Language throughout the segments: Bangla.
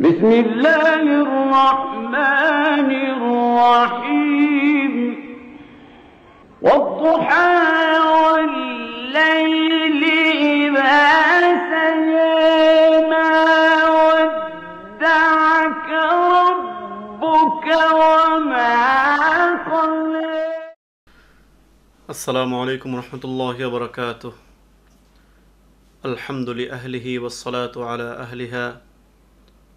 بسم الله الرحمن الرحيم والضحى والليل إذا سجى ما ودعك ربك وما قلى. السلام عليكم ورحمة الله وبركاته. الحمد لأهله والصلاة على أهلها.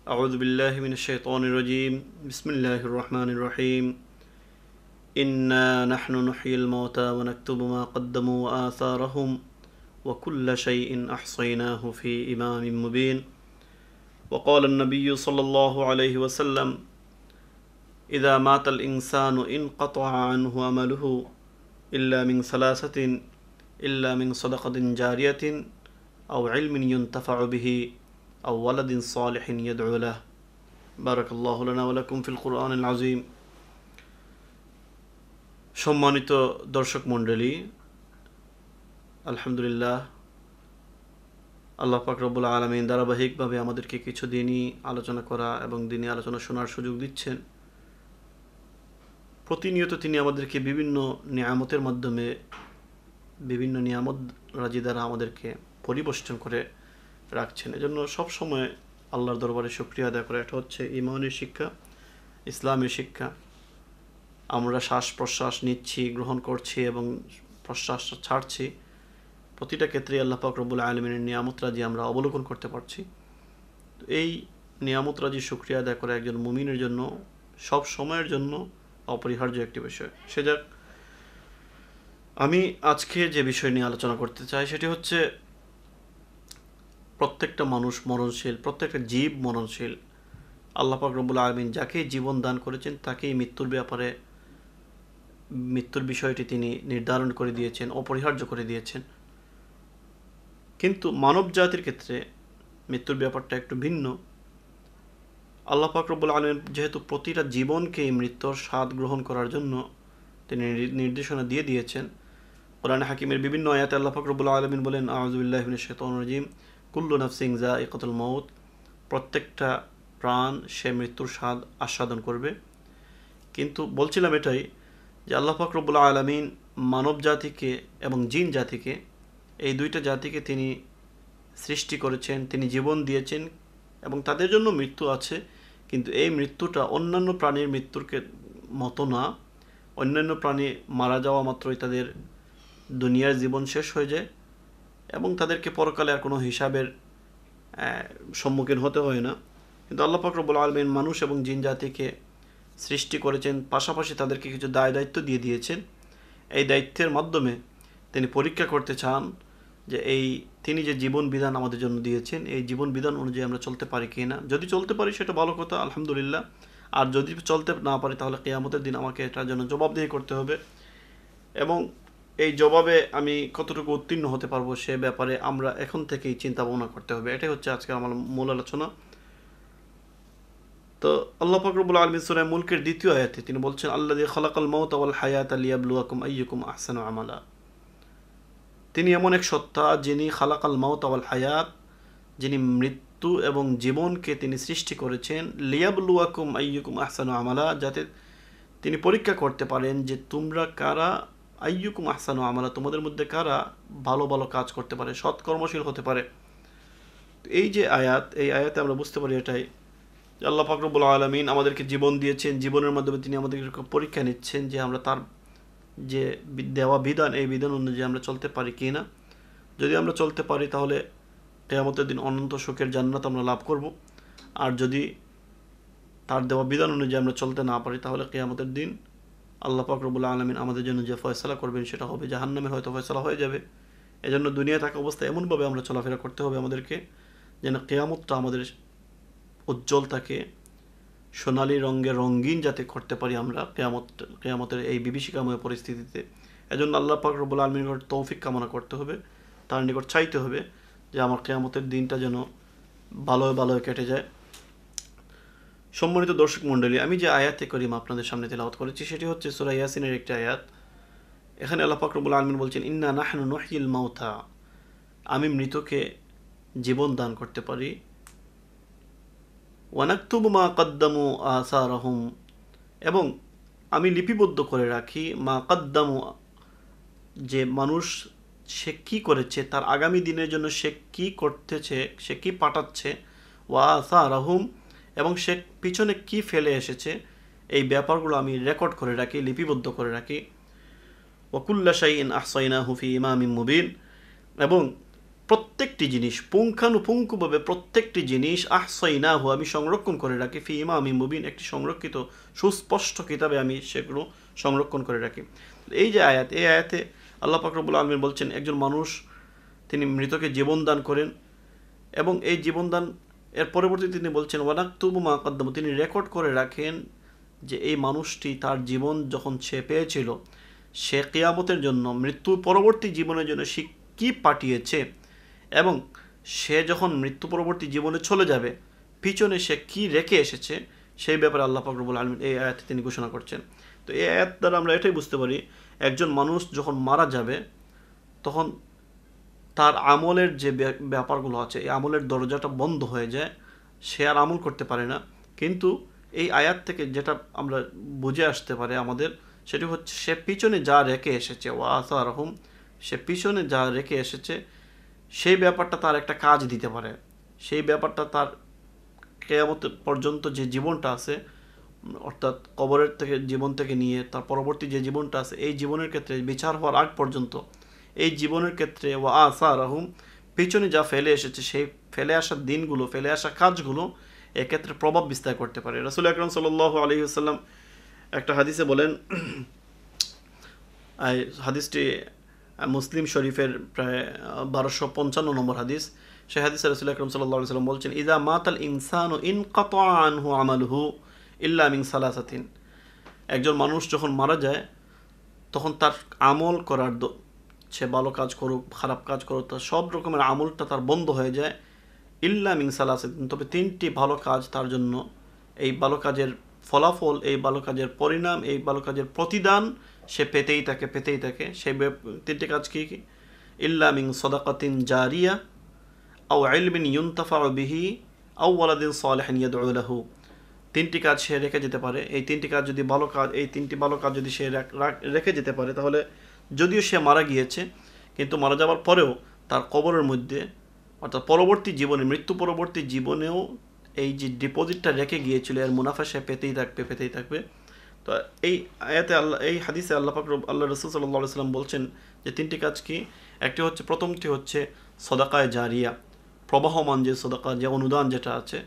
أعوذ بالله من الشيطان الرجيم. بسم الله الرحمن الرحيم. إنا نحن نحيي الموتى ونكتب ما قدموا وآثارهم وكل شيء أحصيناه في إمام مبين. وقال النبي صلى الله عليه وسلم إذا مات الإنسان انقطع عنه عمله إلا من ثلاثة إلا من صدقة جارية أو علم ينتفع به أو ولد صالح يدعو له. بارك الله لنا ولكم في القرآن العظيم. সম্মানিত দর্শক মণ্ডলী, আলহামদুলিল্লাহ, আল্লাহ পাক রব্বুল আলামিন ধারাবাহিকভাবে আমাদেরকে কিছু দিনই আলোচনা করা এবং দিনই আলোচনা শোনার সুযোগ দিচ্ছেন। প্রতিনিয়ত তিনি আমাদেরকে বিভিন্ন নিয়ামতের মাধ্যমে বিভিন্ন নিয়ামত রাজি দ্বারা আমাদেরকে পরিবেষ্টন করে রাখছেন। এজন্য সবসময় আল্লাহর দরবারে শুকরিয়া আদায় করা। এটা হচ্ছে ঈমানের শিক্ষা, ইসলামের শিক্ষা। আমরা শ্বাস প্রশ্বাস নিচ্ছি, গ্রহণ করছি এবং প্রশ্বাস ছাড়ছি, প্রতিটা ক্ষেত্রে আল্লাহ পাক রব্বুল আলামিনের নিয়ামত রাজি আমরা অবলোকন করতে পারছি। এই নিয়ামত রাজি শুকরিয়া আদায় করা একজন মুমিনের জন্য সব সময়ের জন্য অপরিহার্য একটি বিষয়। সে যাক, আমি আজকে যে বিষয় নিয়ে আলোচনা করতে চাই সেটি হচ্ছে প্রত্যেকটা মানুষ মরণশীল, প্রত্যেকটা জীব মরণশীল। আল্লাহ পাক রব্বুল আলামিন যাকেই জীবন দান করেছেন তাকেই মৃত্যুর বিষয়টি তিনি নির্ধারণ করে দিয়েছেন, অপরিহার্য করে দিয়েছেন। কিন্তু মানব জাতির ক্ষেত্রে মৃত্যুর ব্যাপারটা একটু ভিন্ন। আল্লাহ পাক রব্বুল আলামিন যেহেতু প্রতিটা জীবনকেই মৃত্যুর স্বাদ গ্রহণ করার জন্য তিনি নির্দেশনা দিয়ে দিয়েছেন, কোরআন হাকিমের বিভিন্ন আয়াতে আল্লাহ পাক রব্বুল আলামিন বলেন, আউযু বিল্লাহি মিনাশ শাইতানির রাজিম, কুল্লু নাফসিন যায়িকাতুল মাউত, প্রত্যেকটা প্রাণ সে মৃত্যুর স্বাদ আস্বাদন করবে। কিন্তু বলছিলাম এটাই যে আল্লাহ পাক রব্বুল আলামিন মানব জাতিকে এবং জিন জাতিকে, এই দুইটা জাতিকে তিনি সৃষ্টি করেছেন, তিনি জীবন দিয়েছেন এবং তাদের জন্য মৃত্যু আছে। কিন্তু এই মৃত্যুটা অন্যান্য প্রাণীর মৃত্যুর মতো না। অন্যান্য প্রাণী মারা যাওয়া মাত্রই তাদের দুনিয়ার জীবন শেষ হয়ে যায় এবং তাদেরকে পরকালে আর কোনো হিসাবের সম্মুখীন হতে হয় না। কিন্তু আল্লাহ পাক রব্বুল আলামিন মানুষ এবং জিন জাতিকে সৃষ্টি করেছেন, পাশাপাশি তাদেরকে কিছু দায়িত্ব দিয়ে দিয়েছেন। এই দায়িত্বের মাধ্যমে তিনি পরীক্ষা করতে চান যে তিনি যে জীবন বিধান আমাদের জন্য দিয়েছেন, এই জীবন বিধান অনুযায়ী আমরা চলতে পারি কি না। যদি চলতে পারি সেটা ভালো কথা, আলহামদুলিল্লাহ। আর যদি চলতে না পারি তাহলে কিয়ামতের দিন আমাকে এটার জন্য জবাবদিহি করতে হবে এবং এই জবাবে আমি কতটুকু উত্তীর্ণ হতে পারবো সে ব্যাপারে আমরা এখন থেকেই চিন্তা ভাবনা করতে হবে। এটাই হচ্ছে আজকে আমার মূল আলোচনা। তো আল্লাহ পাক রব্বুল আলামিন সূরা মুলকের দ্বিতীয় আয়াতে তিনি বলছেন, আল্লাযী খালাকাল মাউতা ওয়াল হায়াতা লিয়াবলুয়াকুম আইয়ুকুম আহসানু আমালা। তিনি এমন এক সত্তা যিনি খালাকাল মাউতা ওয়াল হায়াত, যিনি মৃত্যু এবং জীবনকে তিনি সৃষ্টি করেছেন, লিয়াবলুয়াকুম আইয়ুকুম আহসানু আমালা, যাতে তিনি পরীক্ষা করতে পারেন যে তোমরা কারা, আইয়ুকুম আহসানু আমালা, তোমাদের মধ্যে কারা ভালো ভালো কাজ করতে পারে, সৎকর্মশীল হতে পারে। এই যে আয়াত, এই আয়াতে আমরা বুঝতে পারি এটাই যে আল্লাহ পাক রব্বুল আলামিন আমাদেরকে জীবন দিয়েছেন, জীবনের মাধ্যমে তিনি আমাদেরকে পরীক্ষা নিচ্ছেন যে আমরা তার যে দেওয়া বিধান, এই বিধান অনুযায়ী আমরা চলতে পারি কি না। যদি আমরা চলতে পারি তাহলে কিয়ামতের দিন অনন্ত সুখের জান্নাত আমরা লাভ করব। আর যদি তার দেওয়া বিধান অনুযায়ী আমরা চলতে না পারি তাহলে কিয়ামতের দিন আল্লাহ পাক রব্বুল আলামিন আমাদের জন্য যে ফয়সালা করবেন সেটা হবে জাহান্নামের হয়তো ফয়সালা হয়ে যাবে। এজন্য দুনিয়া থাকা অবস্থায় এমনভাবে আমরা চলাফেরা করতে হবে আমাদেরকে যেন কিয়ামতটা আমাদের উজ্জ্বল থাকে, সোনালি রঙের রঙিন যাতে করতে পারি আমরা কিয়ামতের এই বিভীষিকাময় পরিস্থিতিতে। এজন্য আল্লাহ পাক রব্বুল আলামিনের তৌফিক কামনা করতে হবে, তার নিকট চাইতে হবে যে আমার কিয়ামতের দিনটা যেন ভালোয় কেটে যায়। সম্মানিত দর্শক মণ্ডলী, আমি যে আয়াতে করিম আপনাদের সামনে তেলাওয়াত করেছি সেটি হচ্ছে সূরা ইয়াসিনের একটি আয়াত। এখানে আল্লাহ পাক রব্বুল আলামিন বলছেন, ইন্না নাহনু নুহয়িল মাউতা, আমি মৃতকে জীবন দান করতে পারি ওয়ানাকতুবু মা কদ্দামু আসারাহুম, এবং আমি লিপিবদ্ধ করে রাখি মা কদ্দামু, যে মানুষ সে কি করেছে, তার আগামী দিনের জন্য সে কি করতেছে, সে কি পাঠাচ্ছে, ওয়া আসারাহুম, এবং সে পিছনে কি ফেলে এসেছে, এই ব্যাপারগুলো আমি রেকর্ড করে রাখি, লিপিবদ্ধ করে রাখি। ওয়াকুল্লা শাইইন আহসাইনাহু ফি ইমামিম মুবিন, এবং প্রত্যেকটি জিনিস পুঙ্খানুপুঙ্খভাবে প্রত্যেকটি জিনিস আহসাইনাহু আমি সংরক্ষণ করে রাখি, ফি ইমামিম মুবিন একটি সংরক্ষিত সুস্পষ্ট কিতাবে আমি সেগুলো সংরক্ষণ করে রাখি। এই যে আয়াত, এই আয়াতে আল্লাহ পাক রব্বুল আলামিন বলছেন একজন মানুষ তিনি মৃতকে জীবন দান করেন, এবং এই জীবনদান এর পরবর্তীতে তিনি বলছেন ওয়ানাকতুবু মা কদ্দামু, তিনি রেকর্ড করে রাখেন যে এই মানুষটি তার জীবন যখন সে পেয়েছিল, সে কিয়ামতের জন্য, মৃত্যু পরবর্তী জীবনের জন্য সে কী পাঠিয়েছে, এবং সে যখন মৃত্যু পরবর্তী জীবনে চলে যাবে পিছনে সে কি রেখে এসেছে, সেই ব্যাপারে আল্লাহ পাক রব্বুল আলামিন এই আয়াতে তিনি ঘোষণা করছেন। তো এই আয়াত দ্বারা আমরা এটাই বুঝতে পারি একজন মানুষ যখন মারা যাবে তখন তার আমলের যে ব্যাপারগুলো আছে, এই আমলের দরজাটা বন্ধ হয়ে যায়, সে আর আমল করতে পারে না। কিন্তু এই আয়াত থেকে যেটা আমরা বুঝে আসতে পারে আমাদের, সেটি হচ্ছে সে পিছনে যা রেখে এসেছে, ওয়া আসারহুম, সে পিছনে যা রেখে এসেছে সেই ব্যাপারটা তার একটা কাজ দিতে পারে, সেই ব্যাপারটা তার কিয়ামত পর্যন্ত যে জীবনটা আছে, অর্থাৎ কবরের থেকে জীবন থেকে নিয়ে তার পরবর্তী যে জীবনটা আছে, এই জীবনের ক্ষেত্রে বিচার হওয়ার আগ পর্যন্ত এই জীবনের ক্ষেত্রে ওয়া আসারহুম, পিছনে যা ফেলে এসেছে সেই ফেলে আসা দিনগুলো, ফেলে আসা কাজগুলো এক্ষেত্রে প্রভাব বিস্তার করতে পারে। রাসূল আকরাম সাল্লাল্লাহু আলাইহি ওয়াসাল্লাম একটা হাদিসে বলেন, হাদিসটি মুসলিম শরীফের প্রায় 1255 নম্বর হাদিস, সেই হাদিসে রাসূল আকরাম সাল্লাল্লাহু আলাইহি ওয়াসাল্লাম বলছেন ইযা মাতাল ইনসানু ইনকাতা আনহু আমালুহু ইল্লা মিন সালাসাতিন, একজন মানুষ যখন মারা যায় তখন তার আমল করার, সে ভালো কাজ করুক খারাপ কাজ করুক, তার সব রকমের আমলটা তার বন্ধ হয়ে যায়, ইল্লা মিন সালাসাতিন, তবে তিনটি ভালো কাজ তার জন্য, এই ভালো কাজের ফলাফল, এই ভালো কাজের পরিণাম, এই ভালো কাজের প্রতিদান সে পেতেই থাকে। সেই তিনটি কাজ কি কি? ইল্লা মিন সাদাকাতিন জারিয়া আও ইলমিন ইউনতাফাউ বিহি আও ওয়ালাদিন সালিহিন ইয়াদউ লাহু, তিনটি কাজ সে রেখে যেতে পারে। এই তিনটি কাজ যদি ভালো কাজ, এই তিনটি ভালো কাজ যদি সে রেখে যেতে পারে, তাহলে যদিও সে মারা গিয়েছে কিন্তু মারা যাওয়ার পরেও তার কবরের মধ্যে, অর্থাৎ পরবর্তী জীবনে, মৃত্যু পরবর্তী জীবনেও এই যে ডিপোজিটটা রেখে গিয়েছিল এর মুনাফা সে পেতেই থাকবে। তো এই আয়াতে আল্লাহ, এই হাদিসে আল্লাহ পাক আল্লাহ রাসূল সাল্লাল্লাহু আলাইহি ওয়াসাল্লাম বলছেন যে তিনটি কাজ কি? একটি হচ্ছে, প্রথমটি হচ্ছে সদাকায়ে জারিয়া, প্রবাহমান যে সদাকা, যে অনুদান যেটা আছে,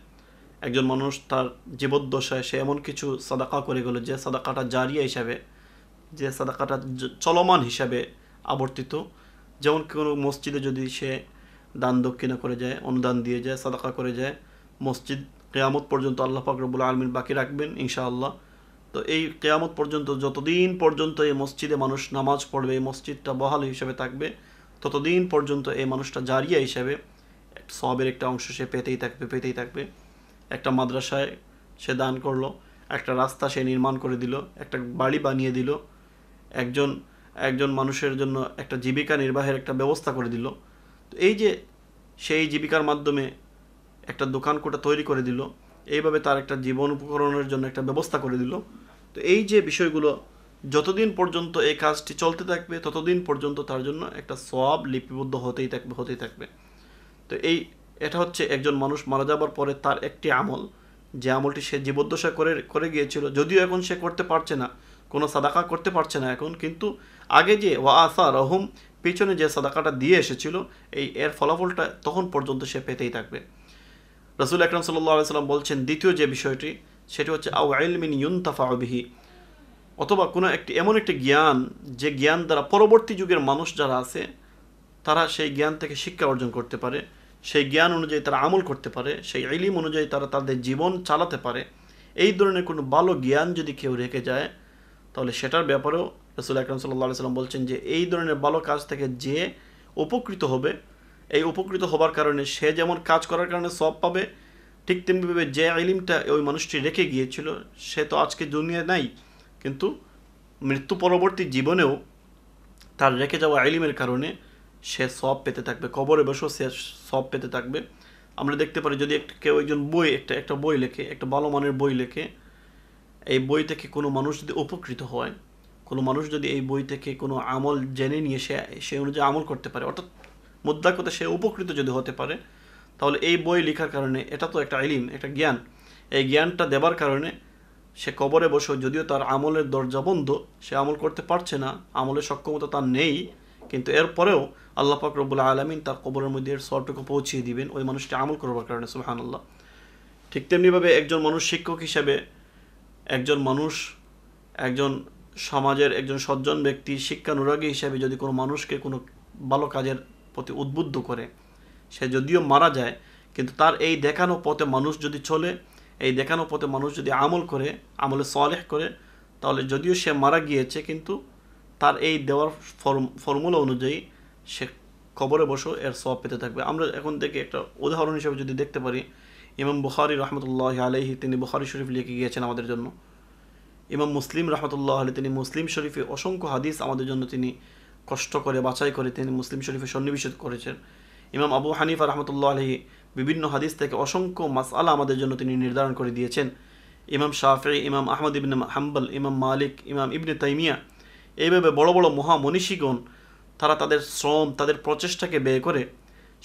একজন মানুষ তার জীবদ্দশায় সে এমন কিছু সাদাকা করে গেল যে সাদাকাটা জারিয়া হিসাবে, যে সাদাকাটা চলমান হিসাবে আবর্তিত, যেমন কোনো মসজিদে যদি সে দান দক্ষিণা করে যায়, অনুদান দিয়ে যায়, সাদাকা করে যায়, মসজিদ কিয়ামত পর্যন্ত আল্লাহ পাক রব্বুল আলামিন বাকি রাখবেন ইনশাআল্লাহ। তো এই কিয়ামত পর্যন্ত, যতদিন পর্যন্ত এই মসজিদে মানুষ নামাজ পড়বে, এই মসজিদটা বহাল হিসেবে থাকবে, ততদিন পর্যন্ত এই মানুষটা জারিয়া হিসাবে সওয়াবের একটা অংশ সে পেতেই থাকবে। একটা মাদ্রাসায় সে দান করলো, একটা রাস্তা সে নির্মাণ করে দিল, একটা বাড়ি বানিয়ে দিল, একজন মানুষের জন্য একটা জীবিকা নির্বাহের একটা ব্যবস্থা করে দিল। তো এই যে সেই জীবিকার মাধ্যমে একটা দোকান কোটা তৈরি করে দিল, এইভাবে তার একটা জীবন উপকরণের জন্য একটা ব্যবস্থা করে দিল। তো এই যে বিষয়গুলো, যতদিন পর্যন্ত এই কাজটি চলতে থাকবে ততদিন পর্যন্ত তার জন্য একটা সওয়াব লিপিবদ্ধ হতেই থাকবে। তো এটা হচ্ছে একজন মানুষ মারা যাবার পরে তার একটি আমল, যে আমলটি সে জীবদ্দশা করে গিয়েছিল, যদিও এখন সে করতে পারছে না, কোনো সাদাকা করতে পারছে না এখন, কিন্তু আগে যে ওয়া আসারহুম, পিছনে যে সাদাকাটা দিয়ে এসেছিল, এর ফলাফলটা তখন পর্যন্ত সে পেতেই থাকবে। রাসূল আকরাম সাল্লাল্লাহু আলাইহি ওয়াসাল্লাম বলছেন দ্বিতীয় যে বিষয়টি, সেটি হচ্ছে আও ইলমিন ইউনতাফাউ বিহি, অথবা কোনো এমন একটি জ্ঞান, যে জ্ঞান দ্বারা পরবর্তী যুগের মানুষ যারা আছে তারা সেই জ্ঞান থেকে শিক্ষা অর্জন করতে পারে, সেই জ্ঞান অনুযায়ী তারা আমল করতে পারে, সেই ইলম অনুযায়ী তারা তাদের জীবন চালাতে পারে। এই ধরনের কোনো ভালো জ্ঞান যদি কেউ রেখে যায়, তাহলে সেটার ব্যাপারেও রাসূল আকরাম সাল্লাল্লাহু আলাইহি ওয়াসাল্লাম বলছেন যে এই ধরনের ভালো কাজ থেকে যে উপকৃত হবে, এই উপকৃত হবার কারণে সে যেমন কাজ করার কারণে সওয়াব পাবে, ঠিক তেমনিভাবে যে ইলমটা ওই মানুষটি রেখে গিয়েছিল, সে তো আজকে দুনিয়ায় নাই, কিন্তু মৃত্যু পরবর্তী জীবনেও তার রেখে যাওয়া ইলমের কারণে সে সওয়াব পেতে থাকবে, কবরে বসেও সে সওয়াব পেতে থাকবে। আমরা দেখতে পারি যদি কেউ একজন বই একটা বই লেখে, একটা ভালো মানের বই লেখে, এই বই থেকে কোনো মানুষ যদি উপকৃত হয়, কোনো মানুষ যদি এই বই থেকে কোনো আমল জেনে নিয়ে সে অনুযায়ী আমল করতে পারে, অর্থাৎ মুদ্রা কথা সে উপকৃত যদি হতে পারে, তাহলে এই বই লেখার কারণে, এটা তো একটা ইলম, একটা জ্ঞান, এই জ্ঞানটা দেবার কারণে সে কবরে বসে, যদিও তার আমলের দরজা বন্ধ, সে আমল করতে পারছে না, আমলের সক্ষমতা তার নেই, কিন্তু এরপরেও আল্লাহ পাক রব্বুল আলামিন তার কবরের মধ্যে এর সবটুকু পৌঁছিয়ে দিবেন ওই মানুষটি আমল করবার কারণে। সুবহানাল্লাহ। ঠিক তেমনিভাবে একজন মানুষ শিক্ষক হিসেবে, একজন সমাজের একজন সজ্জন ব্যক্তি, শিক্ষানুরাগী হিসেবে যদি কোনো মানুষকে কোনো ভালো কাজের প্রতি উদ্বুদ্ধ করে, সে যদিও মারা যায়, কিন্তু তার এই দেখানো পথে মানুষ যদি চলে, এই দেখানো পথে মানুষ যদি আমল করে, আমলে সালেহ করে, তাহলে যদিও সে মারা গিয়েছে, কিন্তু তার এই দেওয়ার ফর্মুলা অনুযায়ী সে কবরে বসে এর সওয়াব পেতে থাকবে। আমরা এখন থেকে একটা উদাহরণ হিসেবে যদি দেখতে পারি, ইমাম বুখারী রাহমাতুল্লাহি আলাইহি তিনি বুখারী শরীফ লিখে গিয়েছেন আমাদের জন্য। ইমাম মুসলিম রাহমাতুল্লাহ আলাইহি তিনি মুসলিম শরীফে অসংখ্য হাদিস আমাদের জন্য তিনি কষ্ট করে বাছাই করে তিনি মুসলিম শরীফে সন্নিবেশিত করেছেন। ইমাম আবু হানিফা রাহমাতুল্লাহ আলাইহি বিভিন্ন হাদিস থেকে অসংখ্য মাসআলা আমাদের জন্য তিনি নির্ধারণ করে দিয়েছেন। ইমাম শাফিঈ, ইমাম আহমদ ইবনে হাম্বল, ইমাম মালিক, ইমাম ইবনে তাইমিয়া, এইভাবে বড় বড় মহামনীষীগণ তারা তাদের শ্রম, তাদের প্রচেষ্টাকে ব্যয় করে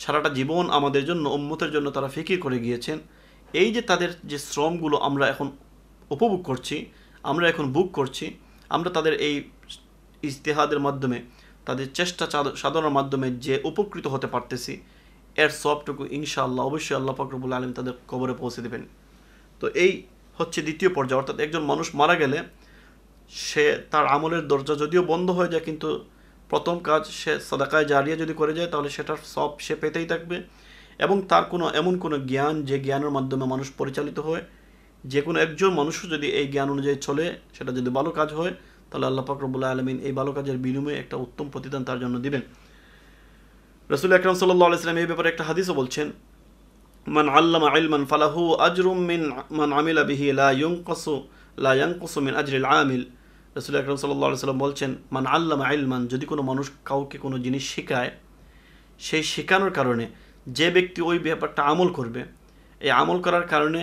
সারাটা জীবন আমাদের জন্য, উম্মতের জন্য তারা ফিকির করে গিয়েছেন। এই যে তাদের যে শ্রমগুলো আমরা এখন উপভোগ করছি, আমরা এখন ভোগ করছি, আমরা তাদের এই ইজতিহাদের মাধ্যমে, তাদের চেষ্টা সাধনার মাধ্যমে যে উপকৃত হতে পারতেছি, এর সবটুকু ইনশাআল্লাহ অবশ্যই আল্লাহ পাক রব্বুল আলামিন তাদের কবরে পৌঁছে দেবেন। তো এই হচ্ছে দ্বিতীয় পর্যায়ে, অর্থাৎ একজন মানুষ মারা গেলে সে তার আমলের দরজা যদিও বন্ধ হয়ে যায়, কিন্তু প্রথম কাজ সে সাদাকায়ে জারিয়া যদি করে যায়, তাহলে সেটার সব সে পেতেই থাকবে। এবং তার এমন কোনো জ্ঞান, যে জ্ঞানের মাধ্যমে মানুষ পরিচালিত হয়, যে কোনো একজন মানুষও যদি এই জ্ঞান অনুযায়ী চলে, সেটা যদি ভালো কাজ হয়, তাহলে আল্লাহ পাক রব্বুল আলামিন এই ভালো কাজের বিনিময়ে একটা উত্তম প্রতিদান তার জন্য দিবেন। রাসূল আকরাম সাল্লাল্লাহু আলাইহি ওয়াসাল্লাম এই ব্যাপারে একটা হাদিসও বলছেন, মান আল্লামা ইলমান ফালাহু আজরুম মিন মান আমিলা বিহি লা ইয়ানকুসু মিন আজরিল আমিল। রাসূল আকরাম সাল্লাল্লাহু আলাইহি ওয়াসাল্লাম বলছেন, মান আল্লামা ইলমান, যদি কোনো মানুষ কাউকে কোনো জিনিস শেখায়, সেই শেখানোর কারণে যে ব্যক্তি ওই ব্যাপারটা আমল করবে, এই আমল করার কারণে,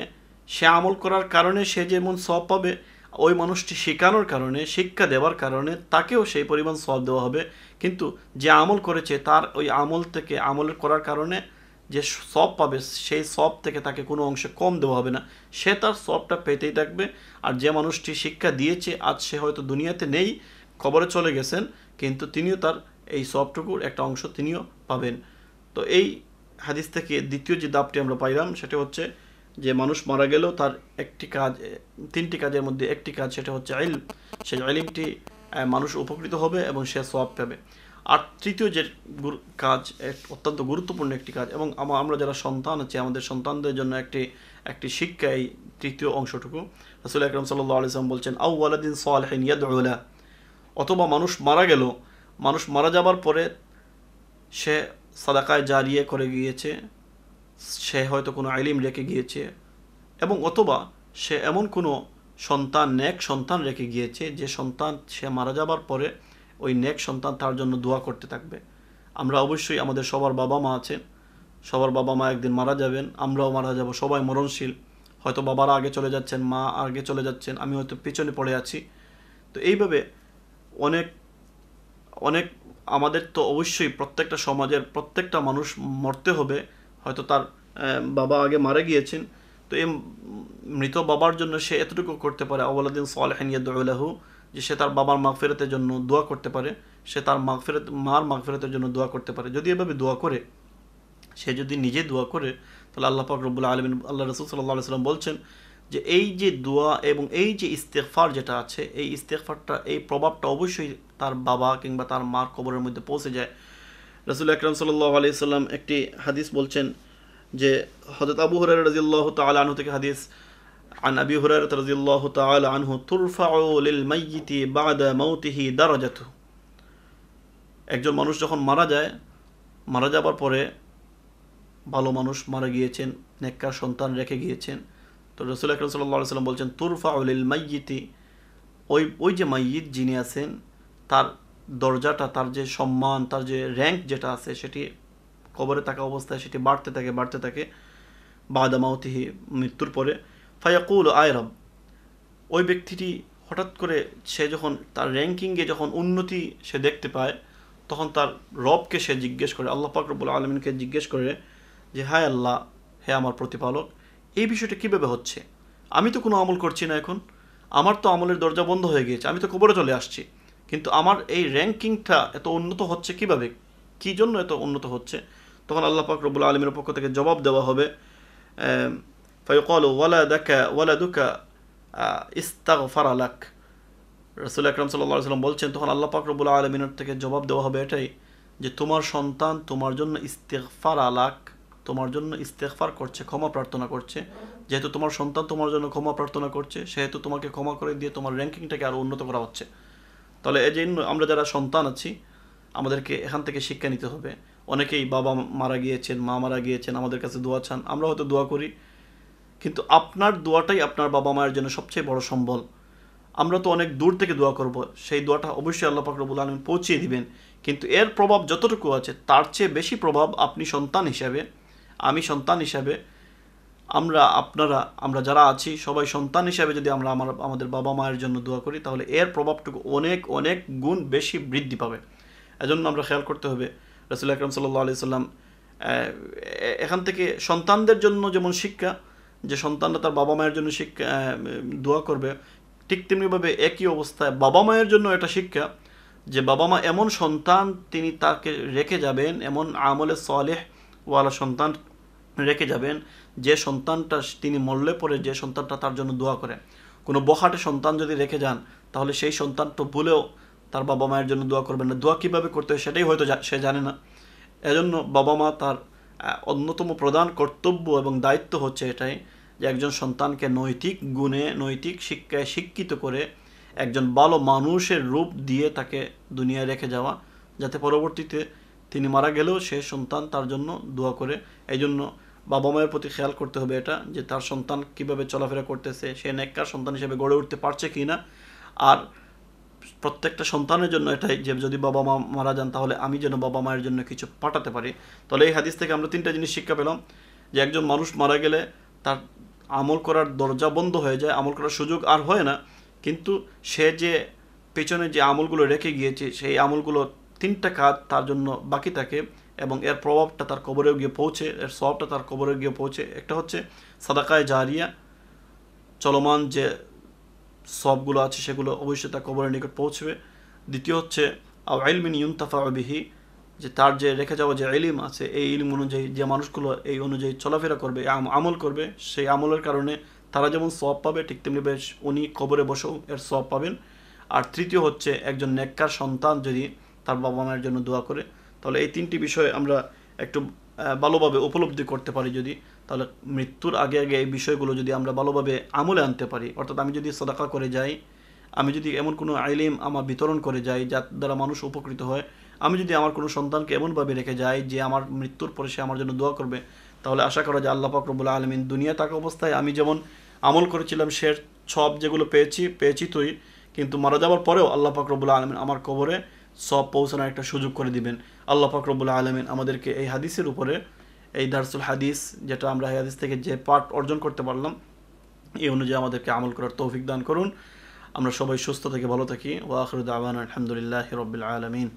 সে আমল করার কারণে সে যেমন সওয়াব পাবে, ওই মানুষটি শেখানোর কারণে, শিক্ষা দেওয়ার কারণে তাকেও সেই পরিমাণ সওয়াব দেওয়া হবে। কিন্তু যে আমল করেছে তার ওই আমল থেকে, আমল করার কারণে যে সওয়াব পাবে, সেই সওয়াব থেকে তাকে কোনো অংশে কম দেওয়া হবে না, সে তার সওয়াবটা পেতেই থাকবে। আর যে মানুষটি শিক্ষা দিয়েছে, আজ সে হয়তো দুনিয়াতে নেই, কবরে চলে গেছেন, কিন্তু তিনিও তার এই সওয়াবটুকুর একটা অংশ তিনিও পাবেন। তো এই হাদিস থেকে দ্বিতীয় যে দাবটি আমরা পাইলাম, সেটা হচ্ছে যে মানুষ মারা গেলেও তার একটি কাজ, তিনটি কাজের মধ্যে একটি কাজ, সেটা হচ্ছে ইলম, সেই ইলমটি মানুষ উপকৃত হবে এবং সে সওয়াব পাবে। আর তৃতীয় যে কাজ, অত্যন্ত গুরুত্বপূর্ণ একটি কাজ, এবং আমরা যারা সন্তান আছে, আমাদের সন্তানদের জন্য একটি শিক্ষা এই তৃতীয় অংশটুকু। রাসূল আকরাম সাল্লাল্লাহু আলাইহি ওয়াসাল্লাম বলছেন, আও ওয়ালাদিন সালিহিন ইয়াদউ লা, অথবা মানুষ মারা গেল, মানুষ মারা যাবার পরে সে সাদাকায়ে জারিয়া করে গিয়েছে, সে হয়তো কোনো ইলম রেখে গিয়েছে, এবং অথবা সে এমন কোনো সন্তান, নেক সন্তান রেখে গিয়েছে, যে সন্তান সে মারা যাবার পরে ওই নেক সন্তান তার জন্য দোয়া করতে থাকবে। আমরা অবশ্যই, আমাদের সবার বাবা মা আছেন, সবার বাবা মা একদিন মারা যাবেন, আমরাও মারা যাব, সবাই মরণশীল। হয়তো বাবারা আগে চলে যাচ্ছেন, মা আগে চলে যাচ্ছেন, আমি হয়তো পিছনে পড়ে আছি। তো এইভাবে অনেক অনেক আমাদের তো অবশ্যই প্রত্যেকটা সমাজের প্রত্যেকটা মানুষ মরতে হবে, হয়তো তার বাবা আগে মারা গিয়েছেন, তো এই মৃত বাবার জন্য সে এতটুকু করতে পারে, আওয়ালাদিন সালিহিন ইয়াদউ লাহু, যে সে তার বাবার মাগফিরাতের জন্য দোয়া করতে পারে, সে তার মার মাগফিরাতের জন্য দোয়া করতে পারে। যদি এভাবে দোয়া করে, সে যদি নিজে দোয়া করে, তাহলে আল্লাহ পাক রব্বুল আলামিন, আল্লাহ রাসূল সাল্লাল্লাহু আলাইহি ওয়াসাল্লাম বলছেন যে এই যে দোয়া এবং এই যে ইস্তেগফার যেটা আছে, এই ইস্তেগফারটা, এই প্রভাবটা অবশ্যই তার বাবা কিংবা তার মার কবরের মধ্যে পৌঁছে যায়। রাসূল আকরাম সাল্লাল্লাহু আলাইহি ওয়াসাল্লাম একটি হাদিস বলছেন যে, হযরত আবু হুরায়রা রাদিয়াল্লাহু তাআলা আনহু থেকে হাদিস, عن أبي هريرة رضي الله تعالى عنه ترفع للميت بعد موته درجته। একজন মানুষ যখন মারা যায়, মারা যাবার পরে, ভালো মানুষ মারা গিয়েছেন, নেককার সন্তান রেখে গিয়েছেন, তো রাসূল আকরাম সাল্লাল্লাহু আলাইহি ওয়াসাল্লাম বলছেন, তুরফাউ লিল মাইয়িতি, ওই যে মাইয়িত যিনি আছেন, তার দরজাটা, তার যে সম্মান, তার যে র্যাঙ্ক যেটা আছে, সেটি কবরে থাকা অবস্থায় সেটি বাড়তে থাকে। বাদা মাউতিহি, মৃত্যুর পরে, ফায়াকুল আয় রব, ওই ব্যক্তিটি হঠাৎ করে সে যখন তার র্যাঙ্কিংয়ে যখন উন্নতি সে দেখতে পায়, তখন তার রবকে সে জিজ্ঞেস করে, আল্লাহ পাক রব্বুল আলামিনকে জিজ্ঞেস করে যে হায় আল্লাহ, হে আমার প্রতিপালক, এই বিষয়টা কীভাবে হচ্ছে? আমি তো কোনো আমল করছি না, এখন আমার তো আমলের দরজা বন্ধ হয়ে গিয়েছে, আমি তো কবরে চলে আসছি, কিন্তু আমার এই র্যাঙ্কিংটা এত উন্নত হচ্ছে কিভাবে, কী জন্য এত উন্নত হচ্ছে? তখন আল্লাহ পাক রব্বুল আলামিনের পক্ষ থেকে জবাব দেওয়া হবে, ফায়ুকালু ওয়ালাদুকা ইস্তাগফারা লাক। রাসূল আকরাম সাল্লাল্লাহু আলাইহি ওয়াসাল্লাম বলছেন, তখন আল্লাহ পাক রব্বুল আলামিনের থেকে জবাব দেওয়া হবে এটাই, যে তোমার সন্তান তোমার জন্য ইস্তিগফার লাক, তোমার জন্য ইস্তিগফার করছে, ক্ষমা প্রার্থনা করছে। যেহেতু তোমার সন্তান তোমার জন্য ক্ষমা প্রার্থনা করছে, সেহেতু তোমাকে ক্ষমা করে দিয়ে তোমার র্যাঙ্কিংটাকে আরও উন্নত করা হচ্ছে। তাহলে এই জন্য আমরা যারা সন্তান আছি, আমাদেরকে এখান থেকে শিক্ষা নিতে হবে। অনেকেই বাবা মারা গিয়েছেন, মা মারা গিয়েছেন, আমাদের কাছে দোয়া চান, আমরা হয়তো দোয়া করি, কিন্তু আপনার দোয়াটাই আপনার বাবা মায়ের জন্য সবচেয়ে বড় সম্বল। আমরা তো অনেক দূর থেকে দোয়া করব, সেই দোয়াটা অবশ্যই আল্লাহ পাক রব্বুল আলামিন পৌঁছিয়ে দিবেন, কিন্তু এর প্রভাব যতটুকু আছে তার চেয়ে বেশি প্রভাব আপনি সন্তান হিসাবে, আমি সন্তান হিসাবে, আমরা যারা আছি সবাই সন্তান হিসাবে যদি আমরা আমাদের বাবা মায়ের জন্য দোয়া করি, তাহলে এর প্রভাবটুকু অনেক অনেক গুণ বেশি বৃদ্ধি পাবে। এজন্য আমরা খেয়াল করতে হবে। রাসূল আকরাম সাল্লাল্লাহু আলাইহি সাল্লাম এখান থেকে সন্তানদের জন্য যেমন শিক্ষা, যে সন্তানরা তার বাবা মায়ের জন্য শিক্ষা দোয়া করবে, ঠিক তেমনিভাবে একই অবস্থায় বাবা মায়ের জন্য একটা শিক্ষা, যে বাবা মা এমন সন্তান তিনি তাকে রেখে যাবেন, এমন আমলে সালেহ ওয়ালা সন্তান রেখে যাবেন, যে সন্তানটা তিনি মরলে পরে যে সন্তানটা তার জন্য দোয়া করে। কোনো বখাটে সন্তান যদি রেখে যান, তাহলে সেই সন্তানটা ভুলেও তার বাবা মায়ের জন্য দোয়া করবেন না। দোয়া কীভাবে করতে হয় সেটাই হয়তো সে জানে না। এজন্য বাবা মা তার অন্যতম প্রধান কর্তব্য এবং দায়িত্ব হচ্ছে এটাই, যে একজন সন্তানকে নৈতিক গুণে, নৈতিক শিক্ষায় শিক্ষিত করে একজন ভালো মানুষের রূপ দিয়ে তাকে দুনিয়ায় রেখে যাওয়া, যাতে পরবর্তীতে তিনি মারা গেলেও সে সন্তান তার জন্য দোয়া করে। এই জন্য বাবা মায়ের প্রতি খেয়াল করতে হবে এটা, যে তার সন্তান কিভাবে চলাফেরা করতেছে, সে নেককার সন্তান হিসেবে গড়ে উঠতে পারছে কি না। আর প্রত্যেকটা সন্তানের জন্য এটাই, যে যদি বাবা মা মারা যান, তাহলে আমি যেন বাবা মায়ের জন্য কিছু পাঠাতে পারি। তাহলে এই হাদিস থেকে আমরা তিনটা জিনিস শিক্ষা পেলাম, যে একজন মানুষ মারা গেলে তার আমল করার দরজা বন্ধ হয়ে যায়, আমল করার সুযোগ আর হয় না, কিন্তু সে যে পেছনে যে আমলগুলো রেখে গিয়েছে, সেই আমলগুলো তিনটা কাজ তার জন্য বাকি থাকে, এবং এর প্রভাবটা তার কবরেও গিয়ে পৌঁছে, এর সওয়াবটা তার কবরে গিয়ে পৌঁছে। একটা হচ্ছে সাদাকায়ে জারিয়া, চলমান যে সবগুলো আছে সেগুলো অবশ্যই তার কবরের নিকট পৌঁছবে। দ্বিতীয় হচ্ছে আও ইলমিন ইউনতাফা বিহি, যে তার যে রেখে যাওয়া যে ইলম আছে, এই ইলম অনুযায়ী যে মানুষগুলো এই অনুযায়ী চলাফেরা করবে, আমল করবে, সেই আমলের কারণে তারা যেমন সওয়াব পাবে, ঠিক তেমনি বেশ উনি কবরে বসেও এর সওয়াব পাবেন। আর তৃতীয় হচ্ছে একজন নেককার সন্তান যদি তার বাবা মায়ের জন্য দোয়া করে। তাহলে এই তিনটি বিষয় আমরা একটু ভালোভাবে উপলব্ধি করতে পারি যদি, তাহলে মৃত্যুর আগে আগে এই বিষয়গুলো যদি আমরা ভালোভাবে আমলে আনতে পারি, অর্থাৎ আমি যদি সাদাকা করে যাই, আমি যদি এমন কোনো ইলম আমার বিতরণ করে যাই যার দ্বারা মানুষ উপকৃত হয়, আমি যদি আমার কোনো সন্তানকে এমনভাবে রেখে যাই যে আমার মৃত্যুর পরে সে আমার জন্য দোয়া করবে, তাহলে আশা করা যায় আল্লাহ পাক রব্বুল আলামিন দুনিয়া থাকা অবস্থায় আমি যেমন আমল করেছিলাম সে সব যেগুলো পেয়েছি তুই, কিন্তু মারা যাওয়ার পরেও আল্লাহ পাক রব্বুল আলামিন আমার কবরে সব পৌঁছানোর একটা সুযোগ করে দিবেন। আল্লাহ পাক রব্বুল আলামিন আমাদেরকে এই হাদিসের উপরে, এই দারসুল হাদিস, যেটা আমরা এই হাদিস থেকে যে পাঠ অর্জন করতে পারলাম, এই অনুযায়ী আমাদেরকে আমল করার তৌফিক দান করুন। আমরা সবাই সুস্থ থেকে ভালো থাকি। ওয়া আখিরু দাওয়ানা আলহামদুলিল্লাহি রাব্বিল আলামিন।